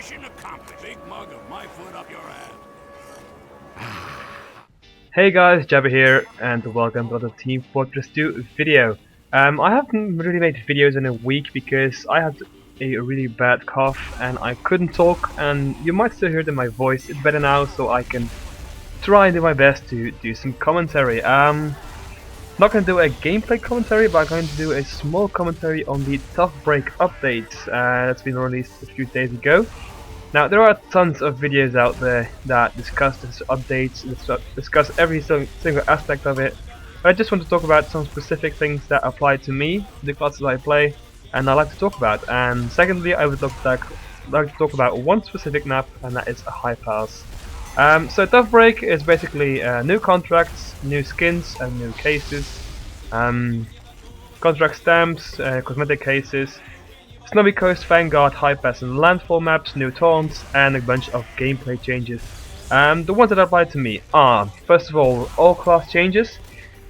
Mission accomplished. Big mug of my foot up your ass. Hey guys, Jabba here, and welcome to another Team Fortress 2 video. I haven't really made videos in a week because I had a really bad cough and I couldn't talk, and you might still hear it in my voice. It's better now, so I can try and do my best to do some commentary. Not going to do a gameplay commentary, but I'm going to do a small commentary on the Tough Break update that's been released a few days ago. Now, there are tons of videos out there that discuss this update, discuss every single aspect of it. But I just want to talk about some specific things that apply to me, the classes I play, and I like to talk about. And secondly, I would like to talk about one specific map, and that is a Highpass. So Tough Break is basically new contracts, new skins, and new cases. Contract stamps, cosmetic cases, Snowy Coast, Vanguard, Highpass and Landfall maps, new taunts, and a bunch of gameplay changes. The ones that apply to me are, first of all class changes.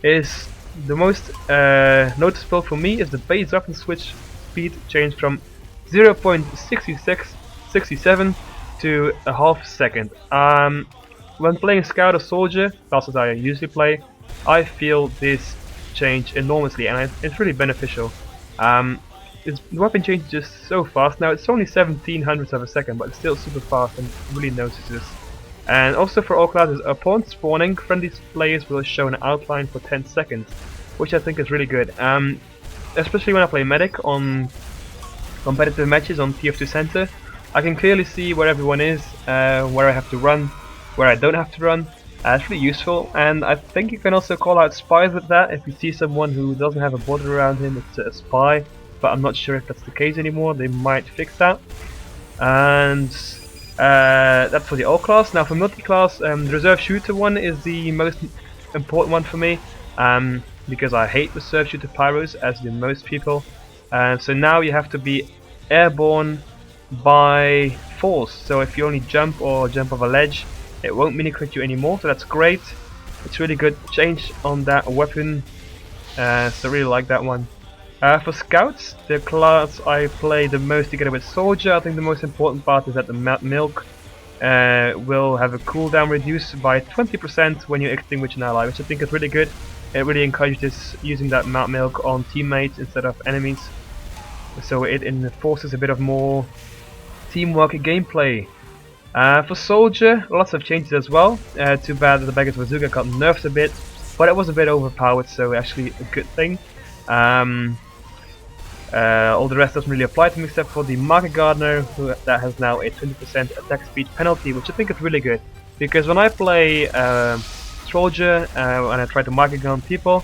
Is the most noticeable for me is the base weapon switch speed change from 0.67 to a half second. When playing Scout or Soldier, classes I usually play, I feel this change enormously, and it's really beneficial. The weapon changes just so fast. Now it's only 17 hundredths of a second, but it's still super fast and really notices. And also for all classes, upon spawning, friendly players will show an outline for 10 seconds, which I think is really good. Especially when I play medic on competitive matches on TF2 Center, I can clearly see where everyone is, where I have to run, where I don't have to run. It's really useful, and I think you can also call out spies with that. If you see someone who doesn't have a border around him, it's a spy. But I'm not sure if that's the case anymore. They might fix that. And that's for the all class. Now for multi-class, the reserve shooter one is the most important one for me, because I hate reserve shooter pyros, as do most people. So now you have to be airborne by force. So if you only jump or jump off a ledge, it won't mini crit you anymore. So that's great. It's really good change on that weapon. So really like that one. For scouts, the class I play the most together with Soldier, I think the most important part is that the map milk will have a cooldown reduced by 20% when you extinguish an ally, which I think is really good. It really encourages using that map milk on teammates instead of enemies, so it enforces a bit of more teamwork gameplay. For Soldier, lots of changes as well. Too bad that the Beggar's Bazooka got nerfed a bit, but it was a bit overpowered, so actually a good thing. All the rest doesn't really apply to me except for the Market Gardener, that has now a 20% attack speed penalty, which I think is really good. Because when I play Soldier, and I try to market gun people,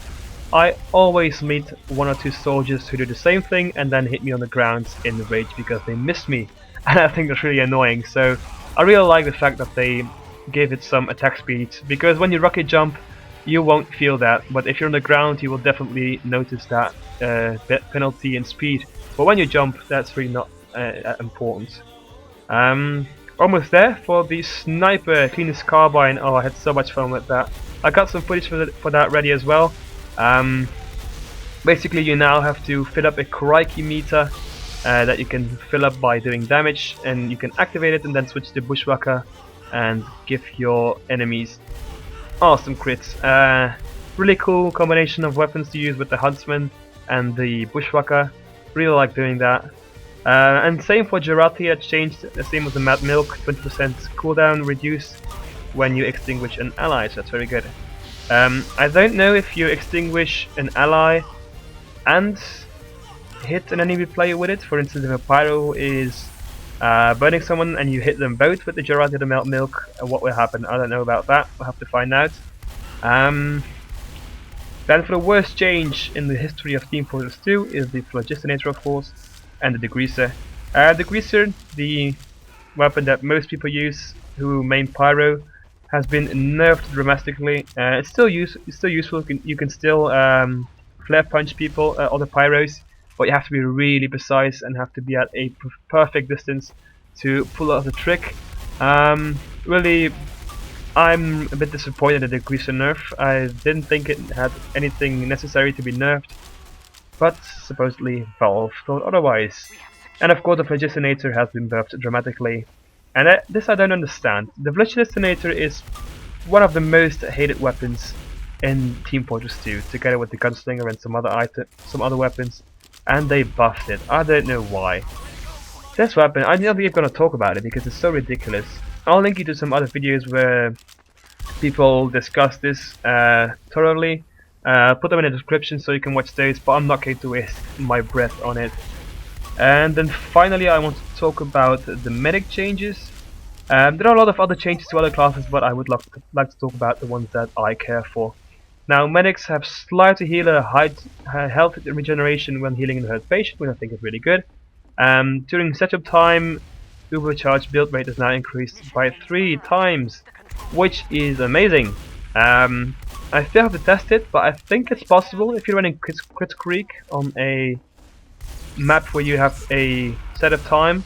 I always meet one or two soldiers who do the same thing and then hit me on the ground in rage because they missed me. And I think that's really annoying. So I really like the fact that they gave it some attack speed, because when you rocket jump, you won't feel that, but if you're on the ground you will definitely notice that penalty in speed. But when you jump, that's really not important. Almost there for the sniper cleanest carbine. Oh, I had so much fun with that. I got some footage for that ready as well. Basically you now have to fill up a crikey meter that you can fill up by doing damage, and you can activate it and then switch to Bushwhacker and give your enemies awesome crits. Really cool combination of weapons to use with the Huntsman and the Bushwhacker. Really like doing that. And same for Jaratia, changed the same with the Mad Milk, 20% cooldown reduced when you extinguish an ally, so that's very good. I don't know if you extinguish an ally and hit an enemy player with it. For instance, if a pyro is burning someone and you hit them both with the Jaratia to Melt Milk, what will happen? I don't know about that. We'll have to find out. Then for the worst change in the history of Team Fortress 2 is the Phlogistinator, of course, and the Degreaser. Degreaser, the weapon that most people use who main pyro, has been nerfed dramatically. It's still useful. You can still flare punch people, other pyros, but you have to be really precise and have to be at a perfect distance to pull off the trick. Really, I'm a bit disappointed at the Degreaser nerf. I didn't think it had anything necessary to be nerfed, but supposedly Valve thought otherwise. And of course the Phlegistinator has been buffed dramatically. And this I don't understand. The Volition Detonator is one of the most hated weapons in Team Fortress 2, together with the Gunslinger and some other weapons, and they buffed it. I don't know why. This weapon, I'm not even gonna talk about it because it's so ridiculous. I'll link you to some other videos where people discuss this thoroughly. Put them in the description so you can watch those, but I'm not going to waste my breath on it. And then finally I want to talk about the medic changes. There are a lot of other changes to other classes, but I would like to talk about the ones that I care for. Now, medics have slightly healer health regeneration when healing a hurt patient, which I think is really good. During setup time, Ubercharge build rate is now increased by 3 times, which is amazing. I still have to test it, but I think it's possible if you're running Crit Creek on a map where you have a setup time.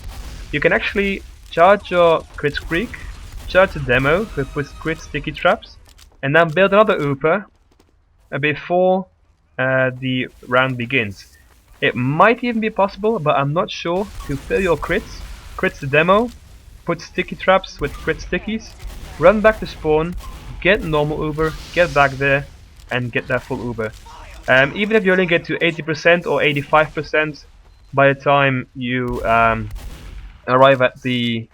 You can actually charge your Crit Creek, charge the demo with Crit Sticky Traps, and then build another Uber before the round begins. It might even be possible, but I'm not sure, to fill your crits the demo, put sticky traps with crit stickies, run back to spawn, get normal Uber, get back there, and get that full Uber. Even if you only get to 80% or 85% by the time you arrive at the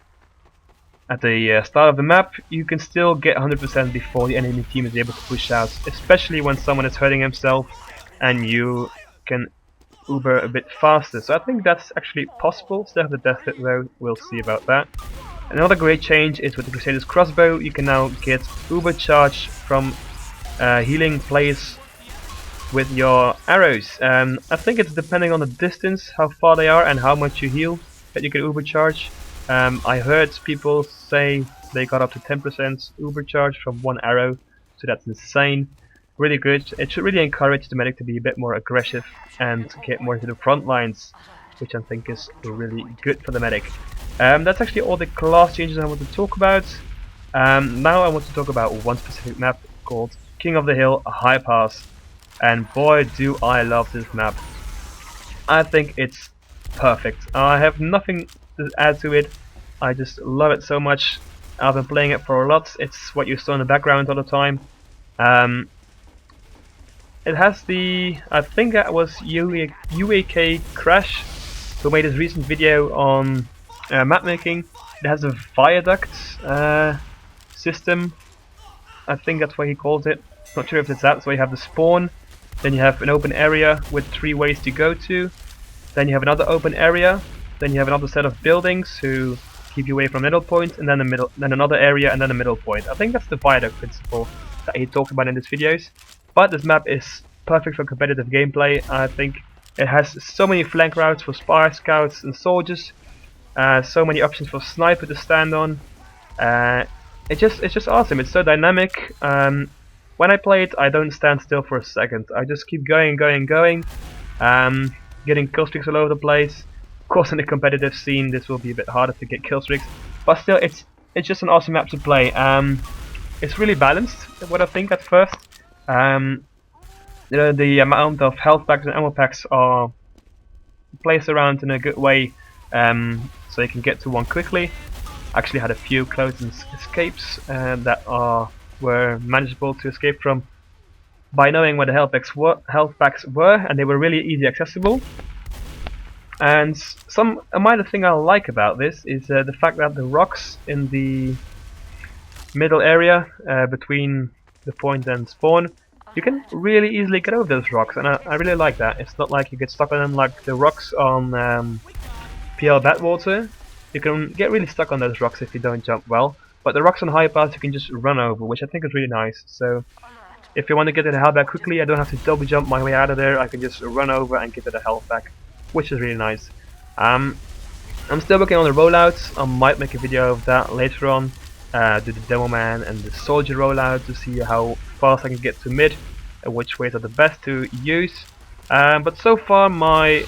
start of the map, you can still get 100% before the enemy team is able to push out, especially when someone is hurting himself and you can Uber a bit faster. So I think that's actually possible. Still have to test it though, we'll see about that. Another great change is with the Crusader's Crossbow, you can now get Uber charge from healing players with your arrows. I think it's depending on the distance, how far they are and how much you heal, that you can Uber charge. I heard people say they got up to 10% Uber charge from one arrow, so that's insane. Really good. It should really encourage the medic to be a bit more aggressive and get more into the front lines, which I think is really good for the medic. That's actually all the class changes I want to talk about. Now I want to talk about one specific map called King of the Hill Highpass, and boy do I love this map. I think it's perfect. I have nothing to add to it. I just love it so much. I've been playing it for a lot. It's what you saw in the background all the time. It has the, I think that was UAK Crash, who made his recent video on map making. It has a viaduct system. I think that's what he calls it. Not sure if it's that. So you have the spawn, then you have an open area with 3 ways to go to. Then you have another open area. Then you have another set of buildings who keep you away from middle point, and then another area, and then a middle point. I think that's the viaduct principle that he talked about in his videos. But this map is perfect for competitive gameplay. I think it has so many flank routes for spy scouts and soldiers. So many options for sniper to stand on. It's just awesome. It's so dynamic. When I play it, I don't stand still for a second. I just keep going, getting kill streaks all over the place. Of course, in the competitive scene, this will be a bit harder to get kill streaks, but still, it's just an awesome map to play. It's really balanced, what I think at first. The amount of health packs and ammo packs are placed around in a good way, so you can get to one quickly. I actually had a few close escapes that were manageable to escape from by knowing where the health packs were, and they were really easy accessible. And a minor thing I like about this is the fact that the rocks in the middle area between the point and spawn, you can really easily get over those rocks, and I really like that. It's not like you get stuck on them like the rocks on PL Badwater. You can get really stuck on those rocks if you don't jump well, but the rocks on Highpass you can just run over, which I think is really nice. So if you want to get to the health back quickly, I don't have to double jump my way out of there. I can just run over and get to the health back, which is really nice. I'm still working on the rollouts. I might make a video of that later on. Do the demo man and the soldier rollout to see how fast I can get to mid and which ways are the best to use. But so far my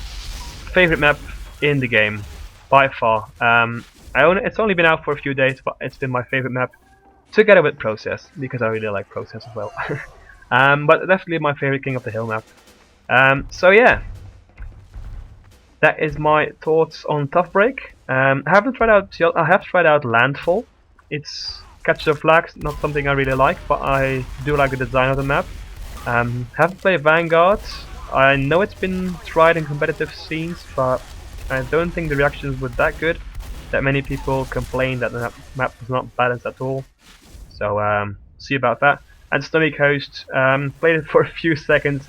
favorite map in the game by far. It's only been out for a few days, but it's been my favorite map together with Process, because I really like Process as well. But definitely my favorite King of the Hill map. So yeah, that is my thoughts on Tough Break. I haven't tried out. I have tried out Landfall. It's capture the flags, not something I really like, but I do like the design of the map. Haven't played Vanguard. I know it's been tried in competitive scenes, but I don't think the reactions were that good. That many people complained that the map was not balanced at all. So see about that. And Snowy Coast, played it for a few seconds,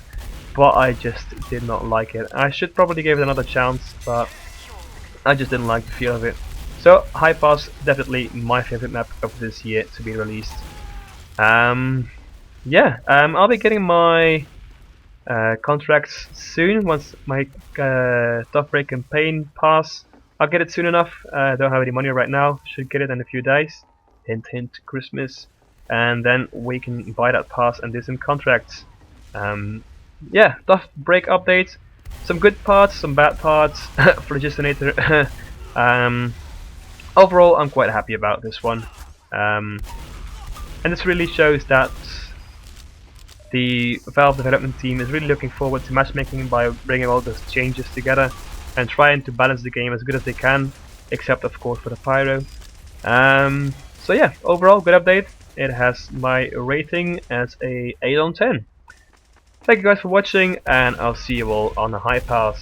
but I just did not like it. I should probably give it another chance, but I just didn't like the feel of it. So Highpass, definitely my favorite map of this year to be released. Yeah, I'll be getting my contracts soon once my Tough Break campaign pass. I'll get it soon enough. Don't have any money right now. Should get it in a few days. Hint, hint, Christmas. And then we can buy that pass and do some contracts. Yeah, Tough Break update. Some good parts, some bad parts. Phlogistonator. Overall, I'm quite happy about this one. And this really shows that the Valve development team is really looking forward to matchmaking by bringing all those changes together and trying to balance the game as good as they can, except of course for the pyro. So yeah, overall good update. It has my rating as a 8 on 10. Thank you guys for watching, and I'll see you all on the Highpass.